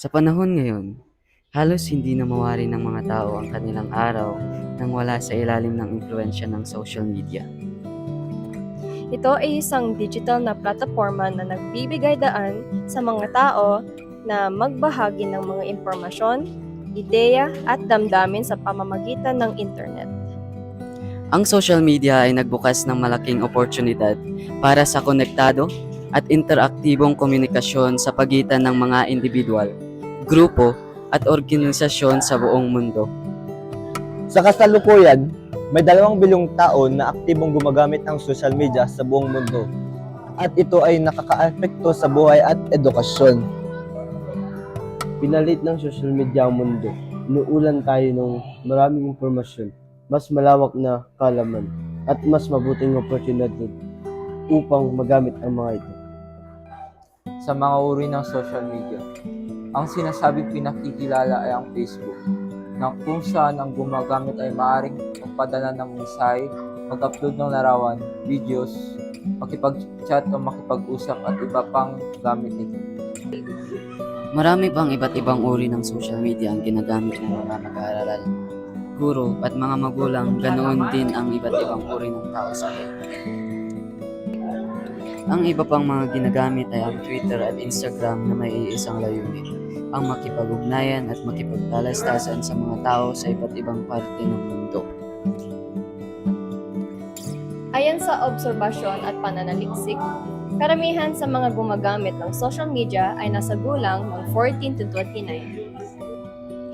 Sa panahon ngayon, halos hindi na mawari ng mga tao ang kanilang araw nang wala sa ilalim ng impluensya ng social media. Ito ay isang digital na plataporma na nagbibigay daan sa mga tao na magbahagi ng mga impormasyon, ideya at damdamin sa pamamagitan ng internet. Ang social media ay nagbukas ng malaking oportunidad para sa konektado at interaktibong komunikasyon sa pagitan ng mga individual, grupo at organisasyon sa buong mundo. Sa kasalukuyan, may 2 bilyong tao na aktibong gumagamit ng social media sa buong mundo at ito ay nakakaapekto sa buhay at edukasyon. Pinalit ng social media ang mundo. Inuulan tayo ng maraming impormasyon, mas malawak na kaalaman, at mas mabuting oportunidad upang magamit ang mga ito. Sa mga uri ng social media, ang sinasabing pinakikilala ay ang Facebook, na kung saan ang gumagamit ay maaaring magpadala ng mensahe, mag-upload ng larawan, videos, makipag-chat o makipag-usap at iba pang gamit nito. Marami pang iba't ibang uri ng social media ang ginagamit ng mga mag-aaral, guro at mga magulang, ganoon din ang iba't ibang uri ng tao sa internet. Ang iba pang mga ginagamit ay ang Twitter at Instagram na may iisang layunin, ang makipag-ugnayan at makipagtalastasan sa mga tao sa iba't ibang parte ng mundo. Ayon sa obserbasyon at pananaliksik, karamihan sa mga gumagamit ng social media ay nasa gulang ng 14 to 29.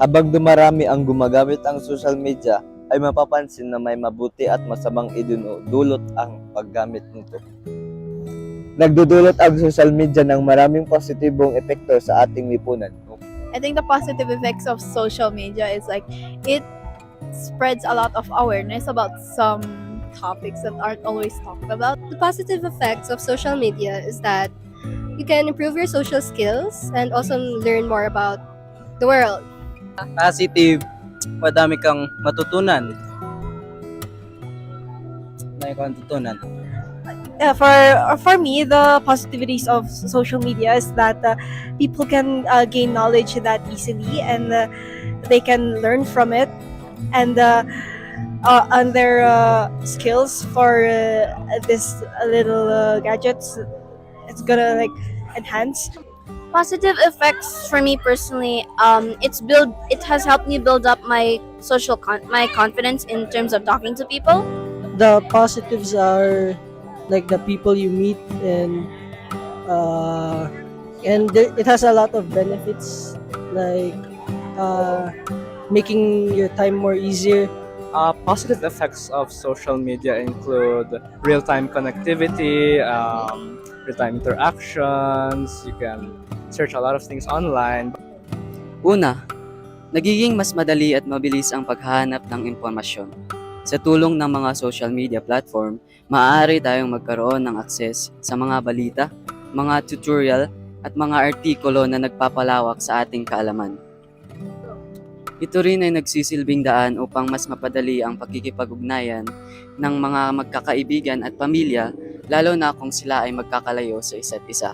Habang dumarami ang gumagamit ang social media, ay mapapansin na may mabuti at masamang idinudulot ang paggamit nito. Nagdudulot ang social media ng maraming positibong epekto sa ating lipunan. I think the positive effects of social media is like it spreads a lot of awareness about some topics that aren't always talked about. The positive effects of social media is that you can improve your social skills and also learn more about the world. Positive, madami kang matutunan. May kang matutunan. For me, the positivities of social media is that people can gain knowledge that easily and they can learn from it and on their skills for this little gadgets. It's gonna like enhance. Positive effects for me personally, it has helped me build up my my confidence in terms of talking to people. The positives are like the people you meet it has a lot of benefits like making your time more easier. Positive effects of social media include real-time connectivity, real-time interactions. You can search a lot of things online. Una, nagiging mas madali at mabilis ang paghahanap ng impormasyon. Sa tulong ng mga social media platform, maaari tayong magkaroon ng akses sa mga balita, mga tutorial, at mga artikulo na nagpapalawak sa ating kaalaman. Ito rin ay nagsisilbing daan upang mas mapadali ang pagkikipag-ugnayan ng mga magkakaibigan at pamilya, lalo na kung sila ay magkakalayo sa isa't isa.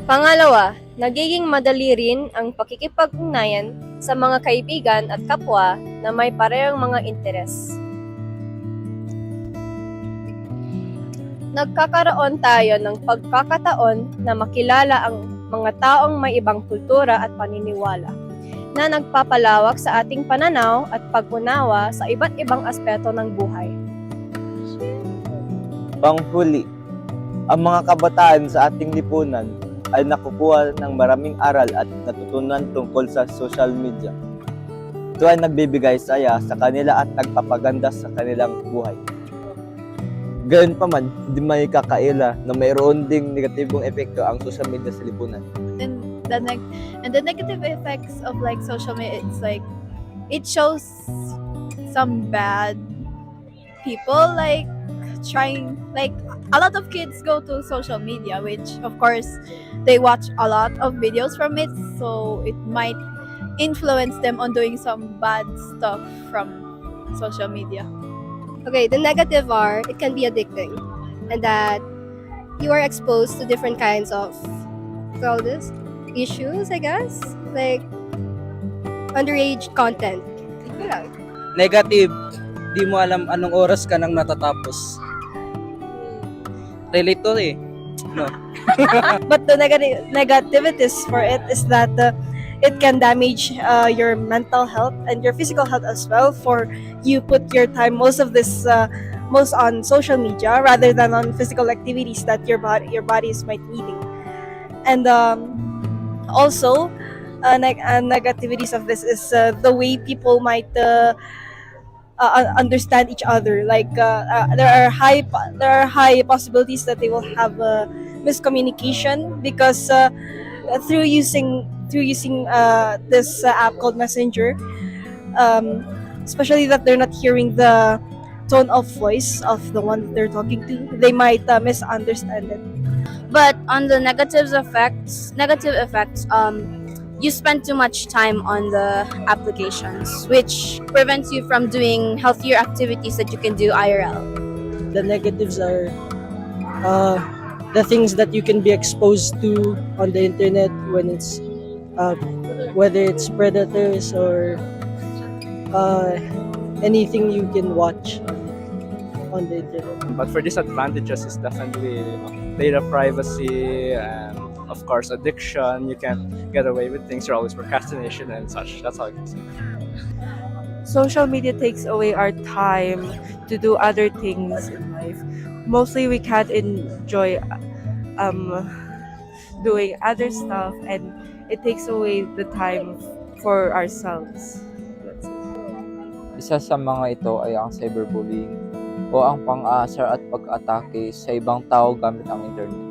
Pangalawa, nagiging madali rin ang pakikipag-ugnayan sa mga kaibigan at kapwa na may parehong mga interes. Nagkakaroon tayo ng pagkakataon na makilala ang mga taong may ibang kultura at paniniwala na nagpapalawak sa ating pananaw at pag-unawa sa iba't ibang aspeto ng buhay. Panghuli, ang mga kabataan sa ating lipunan ay nakukuha ng maraming aral at natutunan tungkol sa social media. Ito ay nagbibigay saya sa kanila at nagpapaganda sa kanilang buhay. Gayun pa man, hindi may kakaila na mayroon ding negatibong epekto ang social media sa lipunan. And the negative effects of like social media, it's like it shows some bad people like trying like a lot of kids go to social media, which of course they watch a lot of videos from it, so it might influence them on doing some bad stuff from social media. Okay, the negative are it can be addicting and that you are exposed to different kinds of, what do you call this? issues, I guess. Like, underage content. Yeah. Negative, di mo alam anong oras ka nang natatapos. Relate to eh. No. But the negativities for it is that it can damage your mental health and your physical health as well. For you put your time most on social media rather than on physical activities that your body is might needing. And also, negativities of this is the way people might understand each other. Like there are high possibilities that they will have miscommunication because through using this app called Messenger, especially that they're not hearing the tone of voice of the one that they're talking to, they might misunderstand it. But on the negative effects, you spend too much time on the applications, which prevents you from doing healthier activities that you can do IRL. The negatives are the things that you can be exposed to on the internet when it's whether it's predators or anything you can watch on the internet. But for disadvantages, is definitely data privacy and of course addiction. You can't get away with things. You're always procrastination and such. That's all I can say. Social media takes away our time to do other things in life. Mostly we can't enjoy doing other stuff, and it takes away the time for ourselves. That's it. Isa sa mga ito ay ang cyberbullying o ang pang-aasar at pag-atake sa ibang tao gamit ang internet.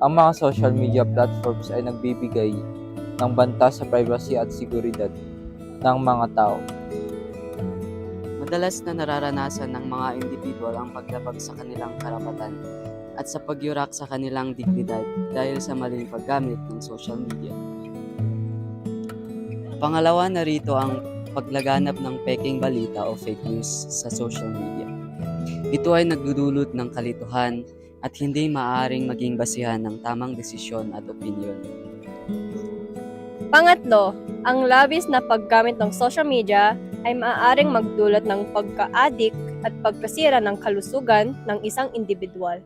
Ang mga social media platforms ay nagbibigay ng banta sa privacy at seguridad ng mga tao. Madalas na nararanasan ng mga individual ang paglabag sa kanilang karapatan at sa pagyurak sa kanilang dignidad dahil sa maling paggamit ng social media. Pangalawa na rito ang paglaganap ng peking balita o fake news sa social media. Ito ay nagdudulot ng kalituhan at hindi maaaring maging basihan ng tamang desisyon at opinyon. Pangatlo, ang labis na paggamit ng social media ay maaaring magdulot ng pagka-addict at pagkasira ng kalusugan ng isang individual.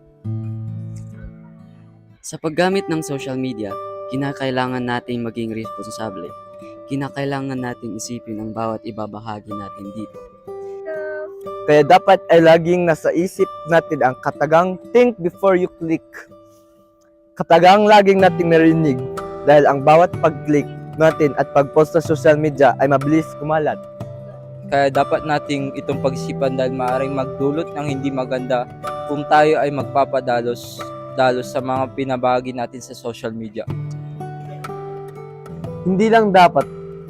Sa paggamit ng social media, kinakailangan nating maging responsable. Kinakailangan nating isipin ang bawat ibabahagi natin dito. Kaya dapat ay laging nasa isip natin ang katagang think before you click. Katagang laging nating narinig dahil ang bawat pag-click natin at pag-post sa social media ay mabilis kumalat. Kaya dapat nating itong pag-isipan dahil maaaring magdulot ng hindi maganda kung tayo ay magpapadalos sa mga pinabahagi natin sa social media. Hindi lang dapat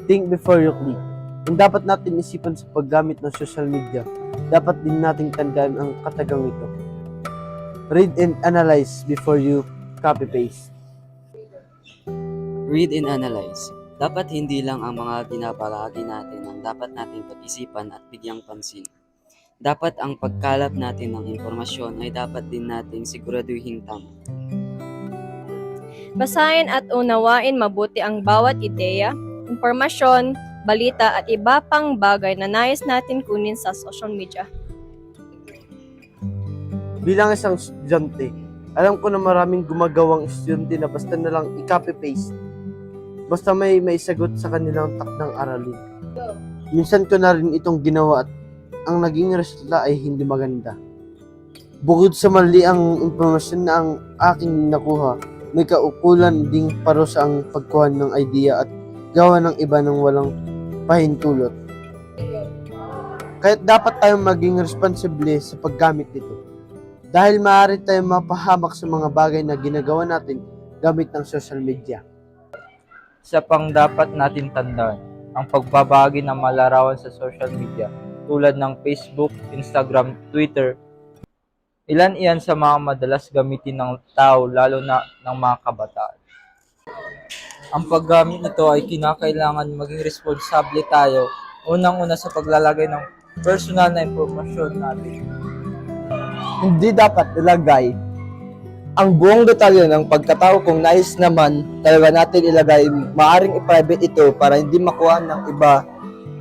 think before you click. Ang dapat natin isipan sa paggamit ng social media, dapat din nating tandaan ang katagang ito. Read and analyze before you copy-paste. Read and analyze. Dapat hindi lang ang mga binabahagi natin ang dapat nating pag-isipan at bigyang pansin. Dapat ang pagkalap natin ng impormasyon ay dapat din nating siguraduhin tama. Basahin at unawain mabuti ang bawat ideya, impormasyon, balita at iba pang bagay na nais natin kunin sa social media. Bilang isang estudyante, alam ko na maraming gumagawang estudyante na basta na lang i-copy-paste. Basta may sagot sa kanilang takdang aralin. Minsan ko na rin itong ginawa at ang naging resulta ay hindi maganda. Bukod sa mali ang impormasyon na ang aking nakuha, may kaukulan ding parusa ang pagkuha ng idea at gawa ng iba ng walang pahintulot. Kaya dapat tayong maging responsable sa paggamit nito. Dahil maaari tayong mapahamak sa mga bagay na ginagawa natin gamit ng social media. Isa pang dapat natin tandaan, ang pagbabahagi ng malarawan sa social media tulad ng Facebook, Instagram, Twitter. Ilan iyan sa mga madalas gamitin ng tao lalo na ng mga kabataan. Ang paggamit nito ay kinakailangan maging responsable tayo unang-una sa paglalagay ng personal na impormasyon natin. Hindi dapat ilagay ang buong detalye ng pagkatao kung nais naman talaga natin ilagay, maaring i-private ito para hindi makuha ng iba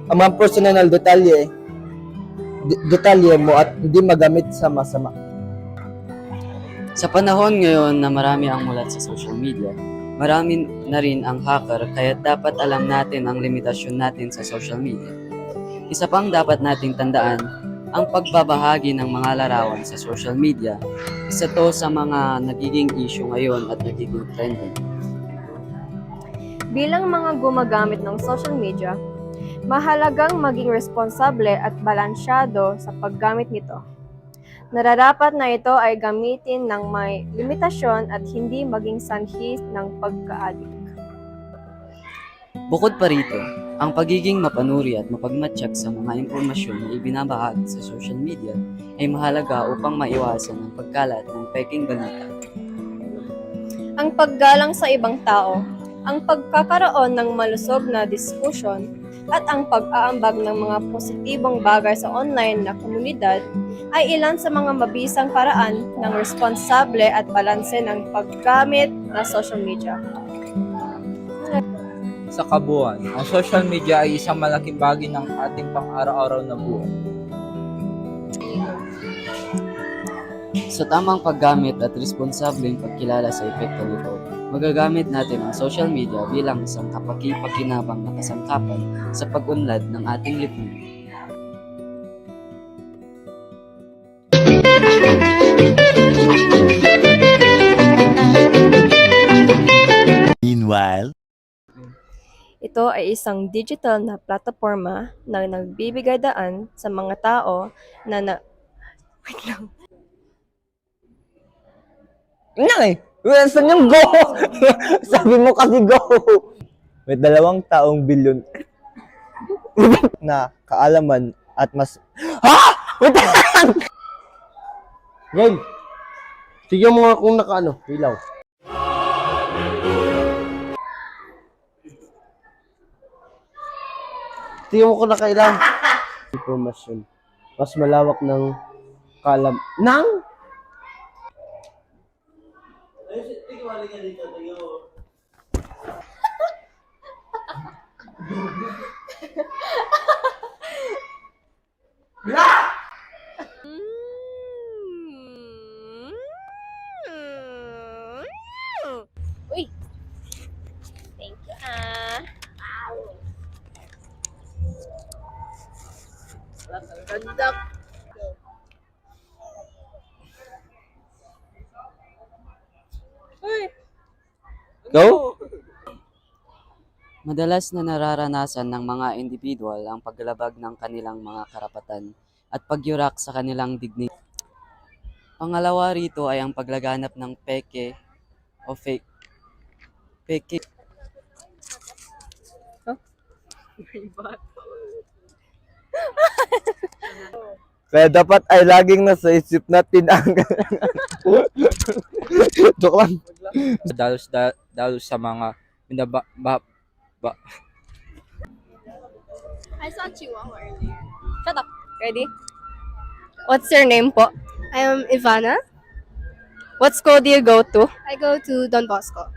ang mga personal detalye mo at hindi magamit sa masama. Sa panahon ngayon na marami ang mulat sa social media, marami na rin ang hacker kaya dapat alam natin ang limitasyon natin sa social media. Isa pang dapat nating tandaan, ang pagbabahagi ng mga larawan sa social media, isa to sa mga nagiging issue ngayon at nagiging trending. Bilang mga gumagamit ng social media, mahalagang maging responsable at balansyado sa paggamit nito. Nararapat na ito ay gamitin ng may limitasyon at hindi maging sanhi ng pagka-addict. Bukod pa rito, ang pagiging mapanuri at mapagmatsyag sa mga impormasyon na ibinabahagi sa social media ay mahalaga upang maiwasan ang pagkalat ng peking balita. Ang paggalang sa ibang tao, ang pagkakaroon ng malusog na diskusyon, at ang pag-aambag ng mga positibong bagay sa online na komunidad ay ilan sa mga mabisang paraan ng responsable at balanse ng paggamit ng social media. Sa kabuuan, ang social media ay isang malaking bahagi ng ating pang-araw-araw na buhay. Sa tamang paggamit at responsableng pagkilala sa epekto nito, magagamit natin ang social media bilang isang kapaki-pakinabang na kasangkapan sa pag-unlad ng ating lipunan. Meanwhile, Ito ay isang digital na plataporma na nagbibigay daan sa mga tao na Wait lang. Saan yung go? Sabi mo kasi go. May 2 taong bilyon na kaalaman at mas... Ha? Wait lang! Game! Sige mo nga kung nakaano, ilaw. Tingnan mo kung nakailaw. Informasyon. Mas malawak ng kalam... Nang? Uy! Thank you, Ganda. Go? Madalas na nararanasan ng mga individual ang paglalabag ng kanilang mga karapatan at pagyurak sa kanilang dignity. Pangalawa rito ay ang paglaganap ng peke o fake. Peke. Kaya dapat ay laging nasa isip natin ang... Joke lang. Dalos sa mga I saw Chihuahua earlier. Shut up. Ready? What's your name po? I am Ivana. What school do you go to? I go to Don Bosco.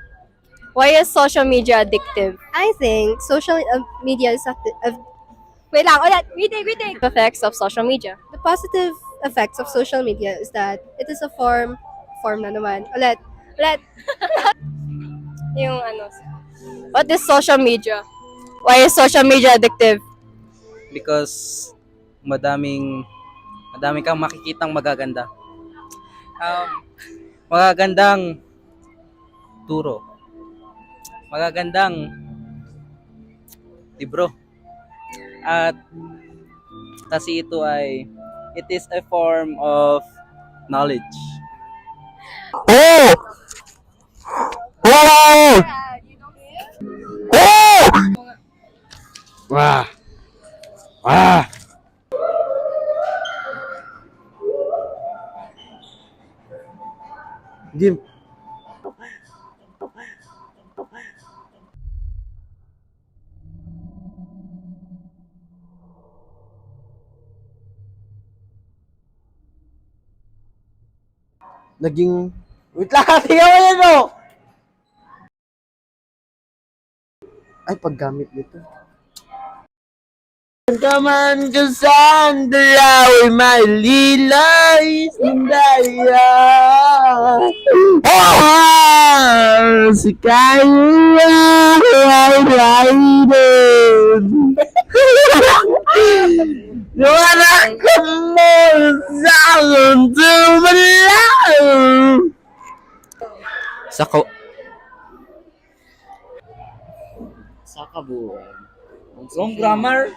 Why is social media addictive? I think social media is wait lang, ulit, reading. Effects of social media. The positive effects of social media is that it is a form na naman. Ulit. Yung what is social media? Why is social media addictive? Because madaming kang makikitang magaganda. Magagandang turo. Magagandang libro. At kasi it is a form of knowledge. Oh! Oh! Oh! Wah! Wah! Game. naging Wait lang, tingnan mo yan o! Ay, paggamit nito. Kaman ka sa dalawi, may lilay sandaya. Si kayo ay riding. Nuwanak ka mo sa akin tumalaw. Sa kabuuan. Wrong grammar.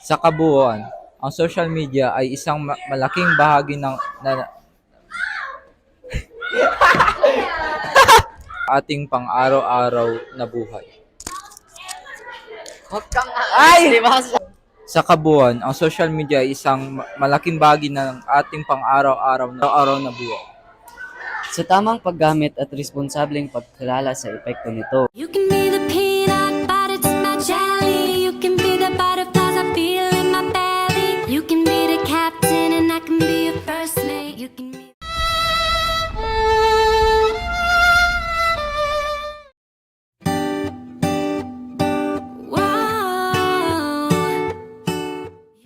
Sa kabuuan, ang social media ay isang malaking bahagi ng ating pang-araw-araw na buhay. Sa kabuuan, ang social media ay isang malaking bahagi ng ating pang-araw-araw na buhay. Sa tamang paggamit at responsableng pagkilala sa epekto nito, You can